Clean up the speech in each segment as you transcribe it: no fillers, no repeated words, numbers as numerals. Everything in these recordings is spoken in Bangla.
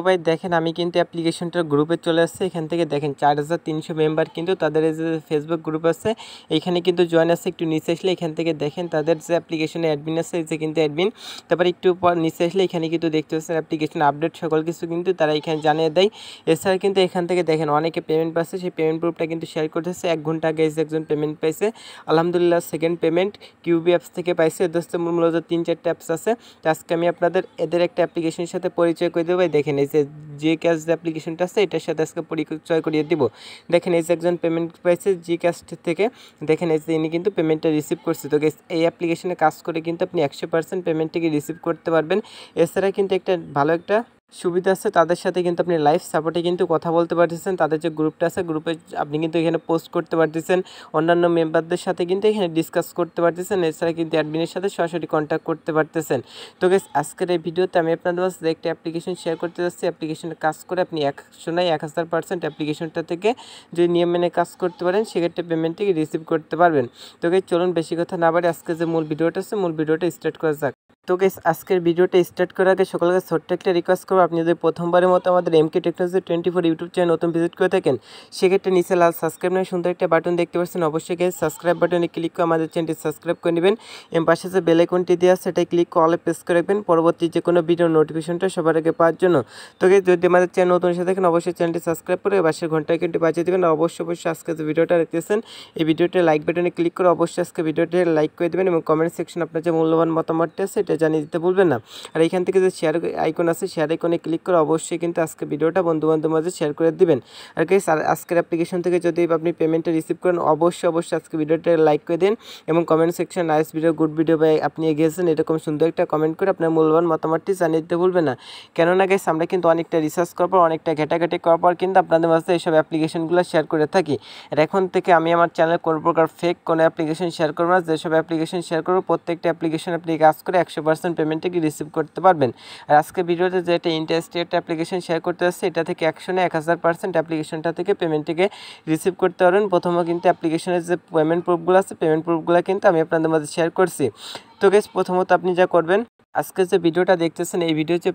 তো ভাই দেখেন আমি কিন্তু অ্যাপ্লিকেশনটার গ্রুপে চলে আসছে। এখান থেকে দেখেন 4300 মেম্বার কিন্তু তাদের যে ফেসবুক গ্রুপ আছে এইখানে কিন্তু জয়েন আছে। একটু নিচে আসলে এখান থেকে দেখেন তাদের যে অ্যাপ্লিকেশনে অ্যাডমিন আছে যে কিন্তু অ্যাডমিন। তারপরে একটু পর নিচে আসলে এখানে কিন্তু দেখতে পাচ্ছেন অ্যাপ্লিকেশন আপডেট সকল কিছু কিন্তু তারা এখানে জানিয়ে দেয়। এছাড়া কিন্তু এখান থেকে দেখেন অনেকে পেমেন্ট পাচ্ছে, সেই পেমেন্ট প্রুফটা কিন্তু শেয়ার করতেছে। 1 ঘন্টা আগে একজন পেমেন্ট পাইছে, আলহামদুলিল্লাহ সেকেন্ড পেমেন্ট কিউবি অ্যাপস থেকে পাইছে। দোস্ত মূলত 3-4টা অ্যাপস আছে। তো আজকে আমি আপনাদের এদের একটা অ্যাপ্লিকেশনের সাথে পরিচয় করে দেবো। দেখেন এই যে ক্যাশ যে অ্যাপ্লিকেশনটা আছে এটার সাথে আজকে পরিচয় করিয়ে দিব। দেখেন এই যে একজন পেমেন্ট পাইছে জি ক্যাশ থেকে, দেখেন এই যে ইনি কিন্তু পেমেন্টটা রিসিভ করছে। তো এই অ্যাপ্লিকেশনে কাজ করে কিন্তু আপনি 100% পেমেন্টটিকে রিসিভ করতে পারবেন। এছাড়া কিন্তু একটা ভালো একটা সুবিধা আছে, তাদের সাথে কিন্তু আপনি লাইভ সাপোর্টে কিন্তু কথা বলতে পারতেছেন। তাদের যে গ্রুপটা আছে গ্রুপে আপনি কিন্তু এখানে পোস্ট করতে পারতেছেন, অন্যান্য মেম্বারদের সাথে কিন্তু এখানে ডিসকাস করতে পারতেছেন। এছাড়া কিন্তু অ্যাডমিনের সাথে সরাসরি কন্ট্যাক্ট করতে পারতেছেন। তো গাইস আজকের এই ভিডিওতে আমি আপনাদের কাছে একটা অ্যাপ্লিকেশন শেয়ার করতে যাচ্ছি। অ্যাপ্লিকেশনে কাজ করে আপনি 1000% অ্যাপ্লিকেশনটা থেকে যদি নিয়ম মেনে কাজ করতে পারেন সেক্ষেত্রে পেমেন্টটিকে রিসিভ করতে পারবেন। তো গাইস চলুন বেশি কথা না বাড়ি আজকে যে মূল ভিডিওটা আছে মূল ভিডিওটা স্টার্ট করা যাক। তো গাইস আজকের ভিডিওটা স্টার্ট করার আগে সকলকে ছোট্ট একটা রিকোয়েস্ট করবো, আপনি যদি প্রথমবারের মতো আমাদের MK Technology 24 ইউটিউব চ্যানেল নতুন ভিজিট করে থাকেন সেক্ষেত্রে নিচে লাল সাবস্ক্রাইব নামে সুন্দর একটা বাটন দেখতে পাচ্ছেন। অবশ্যই গাইস সাবস্ক্রাইব বাটনে ক্লিক করে আমাদের চ্যানেলটি সাবস্ক্রাইব করে নেবেন এবং পাশে যে বেল আইকনটি দেওয়া আছে সেটাই ক্লিক করে অলে প্রেস করে রাখবেন পরবর্তী যে কোনো ভিডিও নোটিফিকেশনটা সবার আগে পাওয়ার জন্য। তো গাইস যদি আমাদের চ্যানেল নতুন এসে থাকেন অবশ্যই চ্যানেলটি সাবস্ক্রাইব করে পাশের ঘন্টা আইকনটি বাজিয়ে দেবেন। আর অবশ্যই আজকে যে ভিডিওটা দেখতেছেন এই ভিডিওটা লাইক বাটনে ক্লিক করে অবশ্যই আজকে ভিডিওটা লাইক করে দেবেন এবং কমেন্ট সেকশন আপনার যে মূল্যবান মতামতটি আছে এটা জানিয়ে দিতে ভুলবেন না। আর এখান থেকে যে শেয়ার আইকন আছে শেয়ার আইকনে ক্লিক করে অবশ্যই কিন্তু আজকে ভিডিওটা বন্ধুবান্ধবের মাঝে শেয়ার করে দিবেন। আর গাইস আজকের অ্যাপ্লিকেশন থেকে যদি আপনি পেমেন্টটা রিসিভ করেন অবশ্যই আজকে ভিডিওটা লাইক করে দিন এবং comment section nice video good video ভাই আপনি এগিয়েছেন এরকম সুন্দর একটা কমেন্ট করে আপনার মূল্যবান মতামতটি জানিয়ে দিতে ভুলবেন না। কেননা গাইস আমরা কিন্তু অনেকটা রিসার্চ করার পর অনেকটা ঘেটাঘেটি করার পর কিন্তু আপনাদের মাঝে এইসব অ্যাপ্লিকেশনগুলো শেয়ার করে থাকি। আর এখন থেকে আমি আমার চ্যানেলে কোনো প্রকার ফেক কোনো অ্যাপ্লিকেশন শেয়ার করবো না। যেসব অ্যাপ্লিকেশন শেয়ার করবো প্রত্যেকটা অ্যাপ্লিকেশন আপনি কাজ করে 100% পেমেন্টটাকে রিসিভ করতে পারবেন। আর আজকে ভিডিওতে যেটা ইন্টারেস্টেড অ্যাপ্লিকেশন শেয়ার করতে যাচ্ছে এটা থেকে 1000% অ্যাপ্লিকেশনটা থেকে পেমেন্টটিকে রিসিভ করতে পারবেন। প্রথমে কিন্তু অ্যাপ্লিকেশনের যে পেমেন্ট প্রুফগুলো আছে পেমেন্ট প্রুফগুলো কিন্তু আমি আপনাদের মাঝে শেয়ার করছি। তো গাইস প্রথমত আপনি যা করবেন আজকে যে ভিডিওটা দেখতেছেন এই ভিডিও যে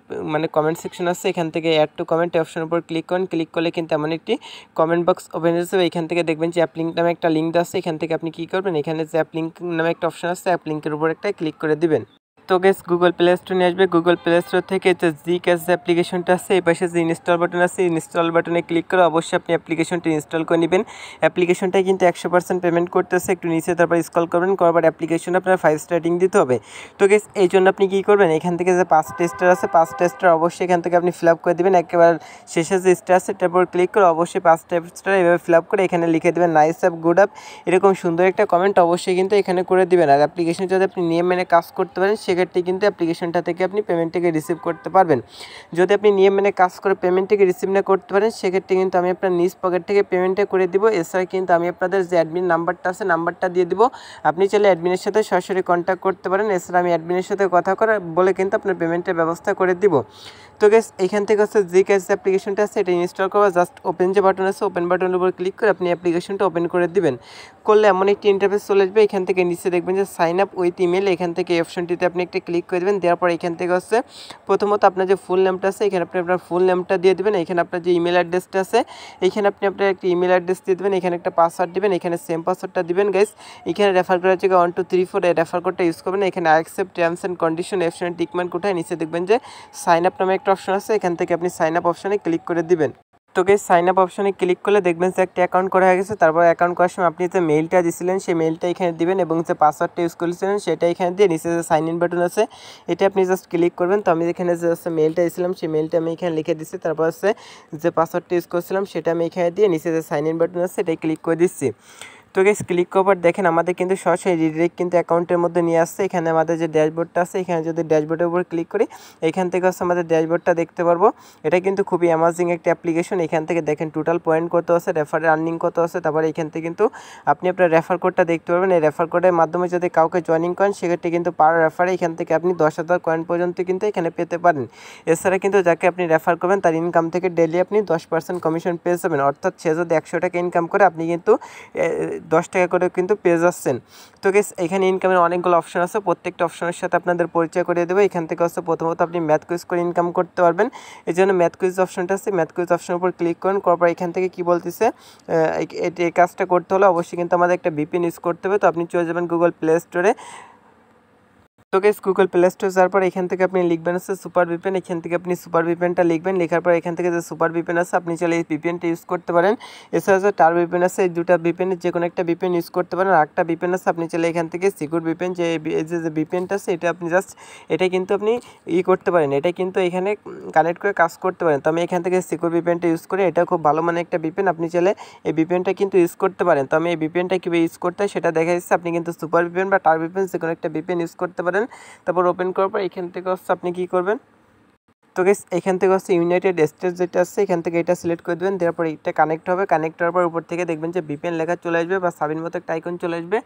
কমেন্ট সেকশন আছে এখান থেকে অ্যাড টু কমেন্ট অপশনের উপর ক্লিক করেন। ক্লিক করলে কিন্তু এমন একটি কমেন্ট বক্স ওপেন হয়েছে। এখান থেকে দেখবেন যে অ্যাপ লিঙ্ক নামে একটা লিঙ্ক আছে। এখান থেকে আপনি কী করবেন এখানে যে অ্যাপ লিঙ্ক নামে একটা অপশন আছে অ্যাপ লিঙ্কের উপর একটা ক্লিক করে দিবেন। তো গাইস গুগল প্লে স্টোর নিয়ে আসবে। গুগল প্লে স্টোর থেকে যে জি ক্যাশ যে অ্যাপ্লিকেশনটা আছে এই পাশে যে ইনস্টল বাটন আছে ইনস্টল বাটনে ক্লিক করে অবশ্যই আপনি অ্যাপ্লিকেশনটি ইনস্টল করে নেবেন। অ্যাপ্লিকেশনটাই কিন্তু 100% পেমেন্ট করতেছে। একটু নিচে তারপর স্ক্রল করবেন, করার অ্যাপ্লিকেশন আপনার 5 স্টার রেটিং দিতে হবে। তো গাইস এই জন্য আপনি কী করবেন এখান থেকে যে 5টা স্টার আছে 5টা স্টার অবশ্যই এখান থেকে আপনি ফিল আপ করে দেবেন। একেবারে শেষে যে স্টার আছে তারপর ক্লিক করে অবশ্যই 5টা স্টার এভাবে ফিল আপ করে এখানে লিখে দেবেন নাইস অ্যাপ গুড অ্যাপ এরকম সুন্দর একটা কমেন্ট অবশ্যই কিন্তু এখানে করে দেবেন। আর অ্যাপ্লিকেশন যদি আপনি নিয়ম মেনে কাজ করতে পারেন সেক্ষেত্রে কিন্তু অ্যাপ্লিকেশনটা থেকে আপনি পেমেন্টটিকে রিসিভ করতে পারবেন। যদি আপনি নিয়ম মেনে কাজ করে পেমেন্টটিকে রিসিভ না করতে পারেন সেক্ষেত্রে কিন্তু আমি আপনার নিজ পকেট থেকে পেমেন্টটা করে দিব। এছাড়া কিন্তু আমি আপনাদের যে অ্যাডমিন নাম্বারটা আছে নাম্বারটা দিয়ে দিব, আপনি চাইলে অ্যাডমিনের সাথে সরাসরি কন্ট্যাক্ট করতে পারেন। এছাড়া আমি অ্যাডমিনের সাথে কথা বলে কিন্তু আপনার পেমেন্টের ব্যবস্থা করে দিব। তো গাইস এখান থেকে হচ্ছে যে ক্যাশ অ্যাপ্লিকেশনটা আছে এটা ইনস্টল করা জাস্ট ওপেন যে বাটন আছে ওপেন বাটনের উপর ক্লিক করে আপনি অ্যাপ্লিকেশনটা ওপেন করে দিবেন। করলে এমন একটি ইন্টারফেস চলে আসবে। এখান থেকে নিচে দেখবেন যে সাইন আপ উইথ ইমেল, এখান থেকে এই অপশনটিতে আপনি একটা ক্লিক করে দেবেন। দেওয়ার পর এখান থেকে হচ্ছে প্রথমত আপনার যে ফুল নেমটা আছে এখানে আপনি আপনার ফুল নেমটা দিয়ে দেবেন। এখানে আপনার যে ইমেল অ্যাড্রেসটা আছে এখানে আপনি আপনার একটা ইমেল অ্যাড্রেস দিয়ে দেবেন। এখানে একটা পাসওয়ার্ড দেবেন, এখানে সেম পাসওয়ার্ডটা দিবেন। গাইস এখানে রেফার করার জায়গায় 1 2 3 4 এই রেফার কোডটা ইউজ করবেন। এখানে অ্যাকসেপ্ট টার্মস অ্যান্ড কন্ডিশন অপশনে টিকমার্ক কোথায় নিচে দেখবেন যে সাইন আপ নামে একটা অপশন আছে এখান থেকে আপনি সাইন আপ অপশনে ক্লিক করে দিবেন। তো গাইস সাইন আপ অপশনে ক্লিক করলে দেখবেন যে একটা অ্যাকাউন্ট করা হয়ে গেছে। তারপর অ্যাকাউন্ট করার সময় আপনি যে মেইলটা দিয়েছিলেন সেই মেইলটা এখানে দিবেন এবং যে পাসওয়ার্ডটা ইউজ করেছিলেন সেটা এখানে দিয়ে নিচে যে সাইন ইন বাটন আছে এটা আপনি জাস্ট ক্লিক করবেন। তো আমি এখানে যে মেইলটা দিয়েছিলাম সেই মেইলটা আমি এখানে লিখে দিচ্ছি। তারপর হচ্ছে যে পাসওয়ার্ডটা ইউজ করেছিলাম সেটা আমি এখানে দিয়ে নিচে যে সাইন ইন বাটন আছে এটাই ক্লিক করে দিচ্ছি। তো গাইস ক্লিক করার পর দেখেন আমাদের কিন্তু সরাসরি রিডিরেক্ট কিন্তু অ্যাকাউন্টের মধ্যে নিয়ে আসছে। এখানে আমাদের যে ড্যাশবোর্ডটা আছে এখানে যদি ড্যাশবোর্ডের উপর ক্লিক করি এখান থেকে হচ্ছে আমাদের ড্যাশবোর্ডটা দেখতে পারবো। এটা কিন্তু খুবই অ্যামাজিং একটা অ্যাপ্লিকেশন। এখান থেকে দেখেন টোটাল পয়েন্ট কত আছে, রেফারের আর্নিং কত আছে, তারপরে এখান থেকে কিন্তু আপনি আপনার রেফার কোডটা দেখতে পারবেন। এই রেফার কোডের মাধ্যমে যদি কাউকে জয়েনিং করেন সেক্ষেত্রে কিন্তু পার রেফারে এখান থেকে আপনি 10,000 কয়েন পর্যন্ত কিন্তু এখানে পেতে পারেন। এছাড়া কিন্তু যাকে আপনি রেফার করবেন তার ইনকাম থেকে ডেলি আপনি 10% কমিশন পেয়ে যাবেন। অর্থাৎ সে যদি 100 টাকা ইনকাম করে আপনি কিন্তু 10 টাকা করে কিন্তু পেয়ে যাচ্ছেন। তো গাইস এখানে ইনকামের অনেকগুলো অপশন আছে, প্রত্যেকটা অপশনের সাথে আপনাদের পরিচয় করিয়ে দেবো। এখান থেকে হচ্ছে প্রথমত আপনি ম্যাথ কুইজ করে ইনকাম করতে পারবেন। এই জন্য ম্যাথ কুইজ অপশনটা আছে, ম্যাথ কুইজ অপশনের উপর ক্লিক করুন। করার পর এখান থেকে কি বলতেছে, এই কাজটা করতে হলে অবশ্যই কিন্তু আমাদের একটা ভিপিএন ইউজ করতে হবে। তো আপনি চলে যাবেন গুগল প্লে স্টোরে। তো গাইস গুগল প্লে স্টোরে যাওয়ার পর এখান থেকে আপনি লিখবেন হচ্ছে সুপার ভিপিএন। এখান থেকে আপনি সুপার ভিপিএনটা লিখবেন, লেখার পর এখান থেকে যে সুপার ভিপিএন আছে আপনি চাইলে এই ভিপিএনটা ইউজ করতে পারেন। এছাড়া যে টার ভিপিএন আছে, এই দুটা ভিপিএনের যে কোনো একটা ভিপিএন ইউজ করতে পারেন। আর একটা ভিপিএন আছে আপনি চাইলে এখান থেকে সিকিউর ভিপিএন, যে ভিপিএনটা আছে এটা আপনি জাস্ট এটা কিন্তু আপনি করতে পারেন, এটা কিন্তু এখানে কানেক্ট করে কাজ করতে পারেন। তো আমি এখান থেকে সিকিউর ভিপিএনটা ইউজ করি, এটা খুব ভালো মানে একটা ভিপিএন, আপনি চাইলে এই ভিপিএনটা কিন্তু ইউজ করতে পারেন। তো আমি এই ভিপিএনটা কীভাবে ইউজ করতে হয় সেটা দেখা যাচ্ছে। আপনি কিন্তু সুপার ভিপিএন বা টার ভিপিএন যে কোনো একটা ভিপিএন ইউজ করতে পারেন। তারপর ওপেন করার পর এখান থেকে হচ্ছে আপনি কী করবেন, তো গাইস এখান থেকে হচ্ছে ইউনাইটেড স্টেটস যেটা আছে এখান থেকে এটা সিলেক্ট করে দেবেন। তারপর এটা কানেক্ট হবে, কানেক্ট হওয়ার পর উপর থেকে দেখবেন যে ভিপিএন লেখা চলে আসবে বা সাবিন মতো একটা আইকন চলে আসবে।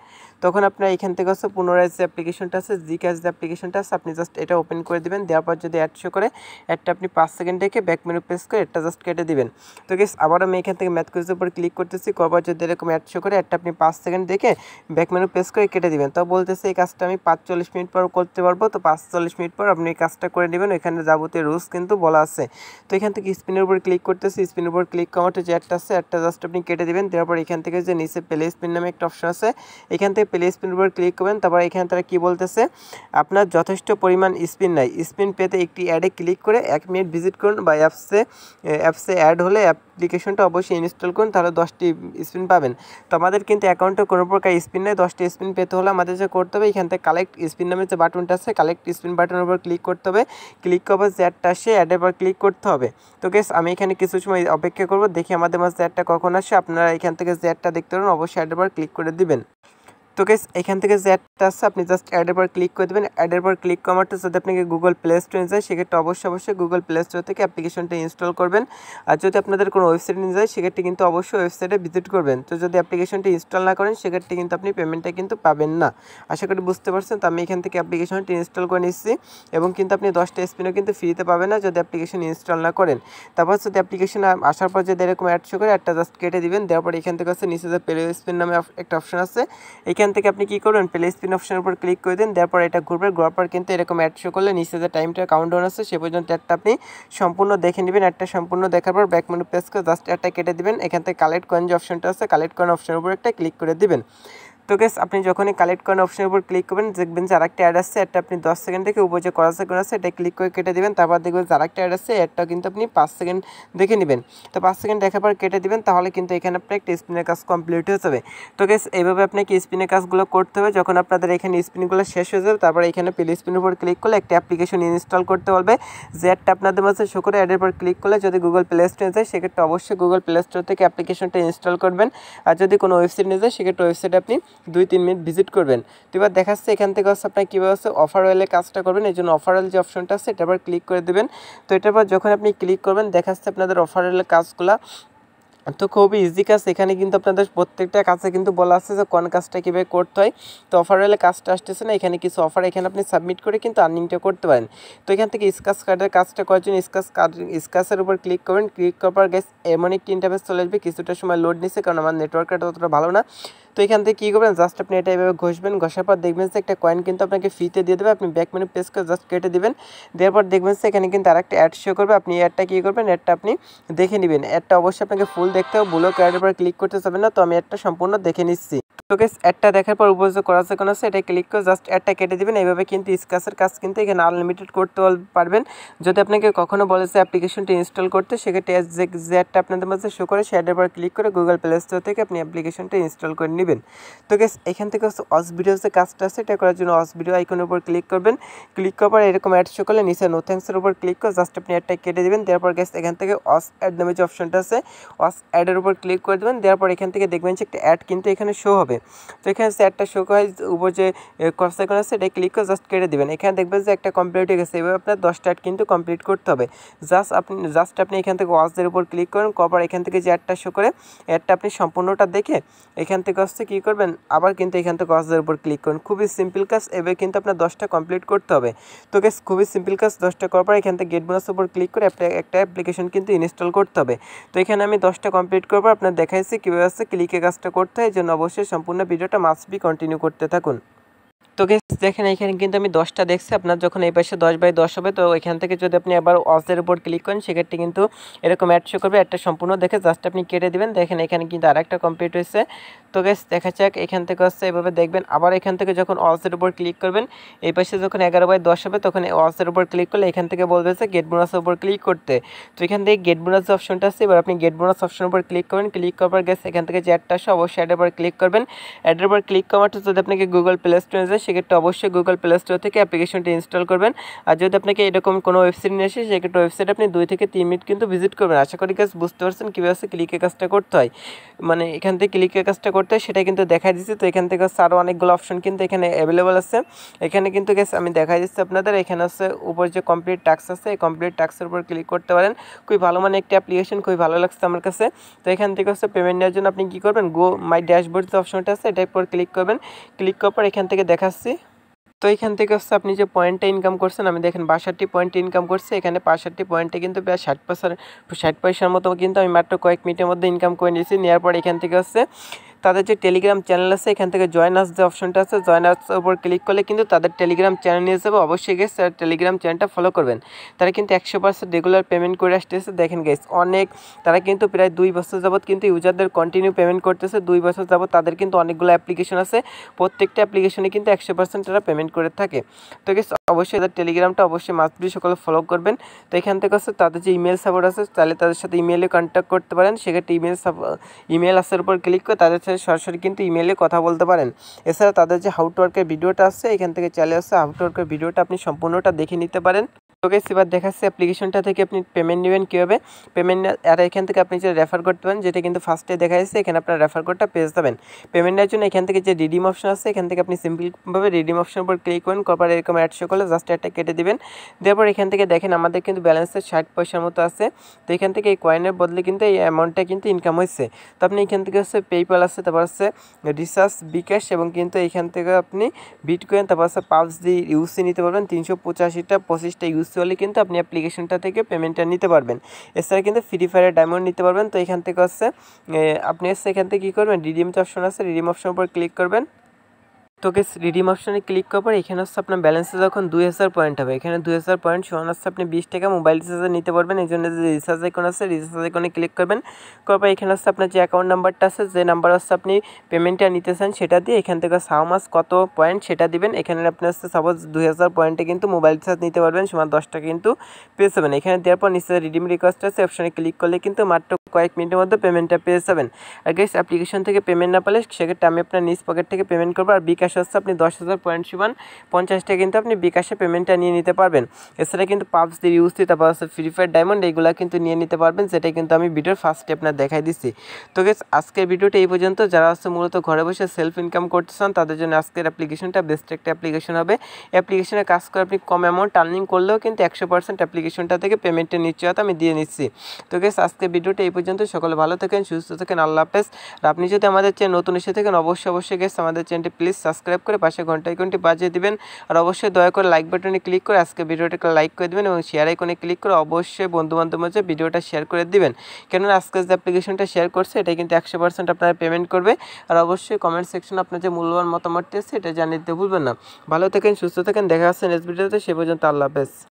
তখন আপনার এখান থেকে হচ্ছে পুনরায় যে অ্যাপ্লিকেশনটা আছে, জিক্যাশ যে অ্যাপ্লিকেশনটা আছে আপনি জাস্ট এটা ওপেন করে দেবেন। দেওয়ার পর যদি অ্যাড শো করে অ্যাডটা আপনি 5 সেকেন্ড রেখে ব্যাক মেনু প্রেস করে এটা জাস্ট কেটে দিবেন। তো গাইস আবার আমি এখান থেকে ম্যাথ কুইজের উপর ক্লিক করতেছি, করবার যদি এরকম অ্যাড শো করে অ্যাডটা আপনি 5 সেকেন্ড দেখে ব্যাক মেনু প্রেস করে কেটে দিবেন। তো বলতেছে এই কাজটা আমি 45 মিনিট পর করতে পারবো। তো 45 মিনিট পর আপনি এই কাজটা করে নেবেন, এখানে যাবতীয় রুলস কিন্তু বলা আছে। তো এখান থেকে স্পিনের উপর ক্লিক করতেছি, স্পিনের উপর ক্লিক করাতে যে অ্যাডটা আছে অ্যাডটা জাস্ট আপনি কেটে দিবেন। তারপর এখান থেকে যে নিচে প্লে স্পিন নামে একটা অপশন আছে, এখান থেকে প্লে স্পিনের উপর ক্লিক করবেন। তারপর এখানে তারা কি বলতেছে, আপনার যথেষ্ট পরিমাণ স্পিন নাই, স্পিন পেতে একটি অ্যাডে ক্লিক করে 1 মিনিট ভিজিট করুন বা অ্যাপসে অ্যাড হলে অ্যাপ্লিকেশনটা অবশ্যই ইনস্টল করুন, তাহলে 10টি স্পিন পাবেন। তো আমাদের কিন্তু অ্যাকাউন্টে কোনো প্রকার স্পিন নেই, 10টি স্পিন পেতে হলে আমাদের যে করতে হবে এখান থেকে কালেক্ট স্পিন নামে যে বাটনটা আছে কালেক্ট স্পিন বাটনের উপর ক্লিক করতে হবে। ক্লিক করবার যে অ্যাডটা আসে অ্যাডের পর ক্লিক করতে হবে। তো গাইস আমি এখানে কিছু সময় অপেক্ষা করব, দেখি আমাদের মাঝে অ্যাডটা কখন আসে। আপনারা এখান থেকে যে অ্যাডটা দেখতে পারেন অবশ্যই অ্যাডের পর ক্লিক করে দিবেন। তো গাইস এখান থেকে যে অ্যাডটা আছে আপনি জাস্ট অ্যাডের পর ক্লিক করে দেবেন। অ্যাডের পর ক্লিক করাতে যদি আপনাকে গুগল প্লে স্টোরে যায় সেক্ষেত্রে অবশ্যই গুগল প্লে স্টোর থেকে অ্যাপ্লিকেশনটা ইনস্টল করবেন। আর যদি আপনাদের কোনো ওয়েবসাইটে নিয়ে যায় সেক্ষেত্রে কিন্তু অবশ্যই ওয়েবসাইটে ভিজিট করবেন। তো যদি অ্যাপ্লিকেশনটা ইনস্টল না করেন সেক্ষেত্রে কিন্তু আপনি পেমেন্টটা কিন্তু পাবেন না। আশা করি বুঝতে পারছেন। তো আমি এখান থেকে অ্যাপ্লিকেশনটা ইনস্টল করে নিচ্ছি এবং কিন্তু আপনি 10টা স্পিনও কিন্তু ফ্রিতে পাবেন না যদি অ্যাপ্লিকেশন ইনস্টল না করেন। তারপর যদি অ্যাপ্লিকেশন আসার পর যদি এরকম অ্যাড শো করে একটা জাস্ট কেটে দিবেন। দেওয়ার পর এখান থেকে হচ্ছে নিচে যে প্লে স্পিন নামে একটা অপশন আছে, এখান থেকে আপনি কী করবেন প্লে স্পিন অপশনের উপর ক্লিক করে দিন। তারপর এটা ঘুরবে, ঘোরার পর কিন্তু এরকম অ্যাড শো করলে নিচে যে টাইমটা কাউন্টডাউন আছে সে পর্যন্ত অ্যাডটা আপনি সম্পূর্ণ দেখে নেবেন। অ্যাডটা সম্পূর্ণ দেখার পর ব্যাক মেনু প্রেস করে জাস্ট অ্যাডটা কেটে দিবেন। এখান থেকে কালেক্ট কয়েন যে অপশনটা আছে কালেক্ট কয়েন অপশনের উপর একটা ক্লিক করে দিবেন। তো গাইস আপনি যখনই কালেক্ট কয়েন অপশনের উপর ক্লিক করবেন দেখবেন যে আরেকটা অ্যাড আসছে, অ্যাডটা আপনি 10 সেকেন্ড থেকে উপর যে করা সেকেন্ড আছে এটা ক্লিক করে কেটে দিবেন। তারপর দেখবেন যে আরেকটা অ্যাড আসছে, অ্যাডটা কিন্তু আপনি 5 সেকেন্ড দেখে নেবেন। তো 5 সেকেন্ড দেখার পর কেটে দিবেন, তাহলে কিন্তু এখানে আপনার একটা স্পিনের কাজ কমপ্লিট হয়ে যাবে। তো গাইস এইভাবে আপনাকে স্পিনের কাজগুলো করতে হবে। যখন আপনাদের এখানে স্পিনগুলো শেষ হয়ে যাবে তারপর এখানে প্লে স্পিনের উপর ক্লিক করলে একটা অ্যাপ্লিকেশন ইনস্টল করতে বলবে, যে অ্যাডটা আপনাদের মাঝে শো করে অ্যাডের পর ক্লিক করলে যদি গুগল প্লে স্টোরে যায় সেক্ষেত্রে অবশ্যই গুগল প্লে স্টোর থেকে অ্যাপ্লিকেশনটা ইনস্টল করবেন। আর যদি কোনো ওয়েবসাইট নিয়ে যায় সেক্ষেত্রে ওয়েবসাইটে আপনি 2-3 মিনিট ভিজিট করবেন। তো এবার দেখাচ্ছে এখান থেকে হচ্ছে আপনার কীভাবে হচ্ছে অফার ওয়েলে কাজটা করবেন। এই জন্য অফার ওয়েল যে অপশনটা আছে এটার পর ক্লিক করে দেবেন। তো এটার পর যখন আপনি ক্লিক করবেন দেখাচ্ছে আপনাদের অফার ওয়েলের কাজগুলো তো খুবই ইজি কাজ। এখানে কিন্তু আপনাদের প্রত্যেকটা কাজে কিন্তু বলা আছে যে কোন কাজটা কীভাবে করতে হয়। তো অফার হলে কাজটা আসতেছে না, এখানে কিছু অফার এখানে আপনি সাবমিট করে কিন্তু আর্নিংটা করতে পারেন। তো এখান থেকে স্ক্র্যাচ কার্ডের কাজটা করার জন্য স্ক্র্যাচের উপর ক্লিক করবেন। ক্লিক করার পর গ্যাস এমন একটি ইন্টারফেস চলে আসবে, কিছুটা সময় লোড নিচ্ছে কারণ আমার নেটওয়ার্কটা ততটা ভালো না। তো এখান থেকে কী করবেন জাস্ট আপনি এটা এভাবে ঘষবেন, ঘষার পর দেখবেন যে একটা কয়েন কিন্তু আপনাকে ফ্রিতে দিয়ে দেবে। আপনি ব্যাক মেনু প্রেস করে জাস্ট কেটে দিবেন। দেওয়ার পর দেখবেন যে এখানে কিন্তু আরেকটা অ্যাড শো করবে, আপনি অ্যাডটা কী করবেন অ্যাডটা আপনি দেখে নেবেন। অ্যাডটা অবশ্যই আপনাকে ফুল দেখতে হবে, ব্লক অ্যাডের পর ক্লিক করতে যাবেন না। তো আমি অ্যাডটা সম্পূর্ণ দেখে নিচ্ছি। তো গাইস অ্যাডটা দেখার পর উপর যে করা সেকন্ড আছে এটা ক্লিক করে জাস্ট অ্যাডটা কেটে দিবেন। এইভাবে কিন্তু স্ক্র্যাচের কাজ কিন্তু এখানে আনলিমিটেড করতে পারবেন। যদি আপনাকে কখনো বলে যে অ্যাপ্লিকেশনটি ইনস্টল করতে সেক্ষেত্রে যে অ্যাডটা আপনাদের মাঝে শো করে সে অ্যাডের পর ক্লিক করে গুগল প্লে স্টোর থেকে আপনি অ্যাপ্লিকেশনটা ইনস্টল করে নেবেন। তো গাইস এখান থেকে হচ্ছে অস ভিডিও যে কাজটা আছে এটা করার জন্য অস ভিডিও আইকনের উপর ক্লিক করবেন। ক্লিক করার পর এরকম অ্যাড শো করলে নিচে নো থ্যাঙ্কসের উপর ক্লিক করে জাস্ট আপনি অ্যাডটা কেটে দিবেন। তারপর গাইস এখান থেকে অস অ্যাড নামে যে অপশনটা আছে অস অ্যাডের উপর ক্লিক করে দেবেন। দেওয়ার পর এখান থেকে দেখবেন যে একটা অ্যাড কিন্তু এখানে শো হবে। তো এখানে চ্যাটটা শো হয় উপর যে ক্রস আইকন আছে এটা ক্লিক করে জাস্ট কেটে দেবেন। এখানে দেখবেন যে একটা কমপ্লিট হয়ে গেছে। এভাবে আপনার 10টা অ্যাড কিন্তু কমপ্লিট করতে হবে। আপনি এখান থেকে ওয়াচের উপর ক্লিক করেন, করার এখান থেকে যে অ্যাডটা শো করে অ্যাডটা আপনি সম্পূর্ণটা দেখে এখান থেকে কী করবেন, আবার কিন্তু এখান থেকে ওয়াচের উপর ক্লিক করুন। খুবই সিম্পল কাজ, এভাবে কিন্তু আপনার 10টা কমপ্লিট করতে হবে। তো গাইস খুবই সিম্পল কাজ, 10টা করার পর এখান থেকে গেট বোনাসের উপর ক্লিক করে একটা অ্যাপ্লিকেশন কিন্তু ইনস্টল করতে হবে। তো এখানে আমি 10টা কমপ্লিট করার পর আপনার দেখাইছি কীভাবে আছে ক্লিকে কাজটা করতে হয়। এই জন্য অবশ্যই সম্পূর্ণ ভিডিওটা মাস্ট বি কন্টিনিউ করতে থাকুন। তো গাইস দেখেন এখানে কিন্তু আমি 10টা দেখছি। আপনার যখন এই পাশে 10/10 হবে তো এখান থেকে যদি আপনি আবার ওয়াচের উপর ক্লিক করেন সেক্ষেত্রে কিন্তু এরকম অ্যাড শো করবে। অ্যাডটা সম্পূর্ণ দেখে জাস্ট আপনি কেটে দেবেন। দেখেন এখানে কিন্তু আরেকটা কমপ্লিট হয়েছে। তো গাইস দেখা যাক এখান থেকে হচ্ছে এভাবে দেখবেন। আবার এখান থেকে যখন ওয়াচের উপর ক্লিক করবেন এই পাশে যখন 11/10 হবে তখন ওয়াচের উপর ক্লিক করলে এখান থেকে বলবে যে গেট বোনাসের উপর ক্লিক করতে। তো এখান থেকে গেট বোনাস অপশনটা আছে, এবার আপনি গেট বোনাস অপশনের উপর ক্লিক করবেন। ক্লিক করার পর গাইস এখান থেকে যে অ্যাডটা আসে অবশ্যই অ্যাডের উপর ক্লিক করবেন। অ্যাডের উপর ক্লিক করার যদি আপনাকে গুগল প্লে স্টোরে যায় সেক্ষেত্রে অবশ্যই গুগল প্লে স্টোর থেকে অ্যাপ্লিকেশনটি ইনস্টল করবেন। আর যদি আপনাকে এরকম কোনো ওয়েবসাইট নিয়ে আসে সেক্ষেত্রে ওয়েবসাইট আপনি 2 থেকে 3 মিনিট কিন্তু ভিজিট করবেন। আশা করি গাইস বুঝতে পারছেন কীভাবে ক্লিকে কাজটা করতে হয়, মানে এখান থেকে ক্লিকে কাজটা করতে হয় সেটা কিন্তু দেখাই দিচ্ছি। তো এখান থেকে আরও অনেকগুলো অপশন কিন্তু এখানে অ্যাভেলেবল আছে। এখানে কিন্তু গাইস আমি দেখাই দিচ্ছি আপনাদের। এখানে হচ্ছে উপর যে কমপ্লিট টাস্ক আছে এই কমপ্লিট টাস্কের উপর ক্লিক করতে পারেন। খুবই ভালো মানে একটি অ্যাপ্লিকেশন, খুবই ভালো লাগছে আমার কাছে। তো এখান থেকে হচ্ছে পেমেন্ট নেওয়ার জন্য আপনি কী করবেন, গো মাই ড্যাশবোর্ড যে অপশনটা আছে এটার উপর ক্লিক করবেন। ক্লিক করার পর এখান থেকে দেখাচ্ছি। তো এখান থেকে হচ্ছে আপনি যে পয়েন্টটা ইনকাম করছেন, আমি দেখেন 62 পয়েন্ট ইনকাম করছে। এখানে 65 পয়েন্টে কিন্তু প্রায় 60 পয়সার মতো কিন্তু আমি মাত্র কয়েক মিনিটের মধ্যে ইনকাম করে নিয়েছি। নেওয়ার পর এখান থেকে হচ্ছে তাদের যে টেলিগ্রাম চ্যানেল আছে এখান থেকে জয়েন আস যে অপশনটা আছে জয়েন আসের উপর ক্লিক করলে কিন্তু তাদের টেলিগ্রাম চ্যানেল নিয়ে যাবে। অবশ্যই গেস টেলিগ্রাম চ্যানেলটা ফলো করবেন। তারা কিন্তু 100% রেগুলার পেমেন্ট করে আসতেছে। দেখেন গেস অনেক, তারা কিন্তু প্রায় 2 বছর যাবত কিন্তু ইউজারদের কন্টিনিউ পেমেন্ট করতেছে। 2 বছর যাবত তাদের কিন্তু অনেকগুলো অ্যাপ্লিকেশন আছে, প্রত্যেকটা অ্যাপ্লিকেশনে কিন্তু 100% তারা পেমেন্ট করে থাকে। তো গেস অবশ্যই তাদের টেলিগ্রামটা অবশ্যই মাস্ট বি সকলে ফলো করবেন। তো এখান থেকে হচ্ছে তাদের যে ইমেল সাপোর্ট আছে তাহলে তাদের সাথে ইমেলে কন্ট্যাক্ট করতে পারেন। সেক্ষেত্রে ইমেল আসার উপর ক্লিক করে তাদের সাথে সরাসরি কিন্তু ইমেলে কথা বলতে পারেন। এছাড়া তাদের যে হাউ টু ওয়ার্কের ভিডিওটা আছে এখান থেকে চালিয়ে আসছে, হাউ টু ওয়ার্কের ভিডিওটা আপনি সম্পূর্ণটা দেখে নিতে পারেন। তো গাইস এবার দেখাচ্ছে অ্যাপ্লিকেশনটা থেকে আপনি পেমেন্ট নেবেন কীভাবে। পেমেন্ট আর এখান থেকে আপনি যে রেফার করতে পারেন, যেটা কিন্তু ফার্স্টে দেখা যাচ্ছে এখানে আপনার রেফার কোডটা পেয়ে যাবেন। পেমেন্টের জন্য এখান থেকে যে রিডিম অপশন আছে এখান থেকে আপনি সিম্পলভাবে রিডিম অপশনের উপর ক্লিক করেন, করার এরকম অ্যাড শো করলে জাস্ট অ্যাডটা কেটে দিবেন। দেওয়ার এখান থেকে দেখেন আমাদের কিন্তু ব্যালেন্সের 60 পয়সার মতো আছে। তো এখান থেকে এই কয়েনের বদলে কিন্তু এই অ্যামাউন্টটা কিন্তু ইনকাম হয়েছে। তো আপনি এখান থেকে হচ্ছে পেইপাল আছে, তারপর হচ্ছে রিচার্জ, বিকাশ এবং কিন্তু এখান থেকে আপনি বিটকয়েন, তারপর হচ্ছে পালস দিয়ে ইউসি নিতে পারবেন। 385টা 25টা ইউসি হলে কিন্তু আপনি অ্যাপ্লিকেশনটা থেকে পেমেন্টটা নিতে পারবেন। এছাড়া কিন্তু ফ্রি ফায়ারের ডায়মন্ড নিতে পারবেন। তো এখান থেকে হচ্ছে আপনি হচ্ছে এখান থেকে কী করবেন, রিডিম যে অপশন আছে রিডিম অপশনের উপর ক্লিক করবেন। তো গেস রিডিম অপশনে ক্লিক করার পর এখানে হচ্ছে আপনার ব্যালেন্সে যখন 2000 পয়েন্ট হবে, এখানে 2000 পয়েন্ট সমান হচ্ছে আপনি 20 টাকা মোবাইল রিচার্জে নিতে পারবেন। এই জন্য যে রিচার্জ আইকন আছে রিচার্জ আইকনে ক্লিক করবেন। করার পর এখানে হচ্ছে আপনার যে অ্যাকাউন্ট নাম্বারটা আছে, যে নাম্বার হচ্ছে আপনি পেমেন্টটা নিতে চান সেটা দিয়ে এখান থেকে হাউ মাস কত পয়েন্ট সেটা দিবেন। এখানে আপনি হচ্ছে সাপোজ 2000 পয়েন্টে কিন্তু মোবাইল রিচার্জ নিতে পারবেন, সমান 10 টাকা কিন্তু পেয়ে যাবেন। এখানে দেওয়ার পর নিচে রিডিম রিকোয়েস্ট আছে অপশনে ক্লিক করলে কিন্তু মাত্র কয়েক মিনিটের মধ্যে পেমেন্টটা পেয়ে যাবেন। আর গাইস অ্যাপ্লিকেশন থেকে পেমেন্ট না পেলে সেক্ষেত্রে আমি আপনার নিজ পকেট থেকে পেমেন্ট করবো। আর বিকাশ হচ্ছে আপনি 10,000 পয়েন্ট সমান 50 টাকা কিন্তু আপনি বিকাশে পেমেন্টটা নিয়ে নিতে পারবেন। এছাড়া কিন্তু পাবস দিয়ে ইউসি, তারপর হচ্ছে ফ্রি ফায়ার ডায়মন্ড এইগুলো কিন্তু নিয়ে নিতে পারবেন, যেটা কিন্তু আমি ভিডিওর ফার্স্টে আপনার দেখাই দিচ্ছি। তো গাইস আজকের ভিডিওটা এই পর্যন্ত। যারা হচ্ছে মূলত ঘরে বসে সেলফ ইনকাম করতে চান তাদের জন্য আজকের অ্যাপ্লিকেশনটা বেস্ট একটা অ্যাপ্লিকেশন হবে। অ্যাপ্লিকেশনে কাজ করে আপনি কম অ্যামাউন্ট আর্নিং করলেও কিন্তু 100% অ্যাপ্লিকেশনটা থেকে পেমেন্টের নিশ্চয়তা আমি দিয়ে নিচ্ছি। তো গাইস আজকের ভিডিওটা এই পর্যন্ত। সকলে ভালো থাকেন, সুস্থ থাকেন, আল্লাহ হাফেজ। আর আপনি যদি আমাদের চ্যানেল নতুন এসে থাকেন অবশ্যই গাইস আমাদের চ্যানেলটি প্লিজ সাবস্ক্রাইব করে পাশে ঘন্টা আইকনটি বাজিয়ে দিবেন। আর অবশ্যই দয়া করে লাইক বাটনে ক্লিক করে আজকে ভিডিওটাকে লাইক করে দিবেন এবং শেয়ার আইকনে ক্লিক করে অবশ্যই বন্ধুবান্ধবের মাঝে ভিডিওটা শেয়ার করে দিবেন। কেননা আজকে যে অ্যাপ্লিকেশনটা শেয়ার করছে এটা কিন্তু 100% আপনারা পেমেন্ট করবে। আর অবশ্যই কমেন্ট সেকশনে আপনার যে মূল্যবান মতামতটি আছে এটা জানিয়ে দিতে ভুলবেন না। ভালো থাকেন, সুস্থ থাকেন, দেখা হচ্ছে নেক্সট ভিডিওতে। সে পর্যন্ত আল্লাহ হাফেজ।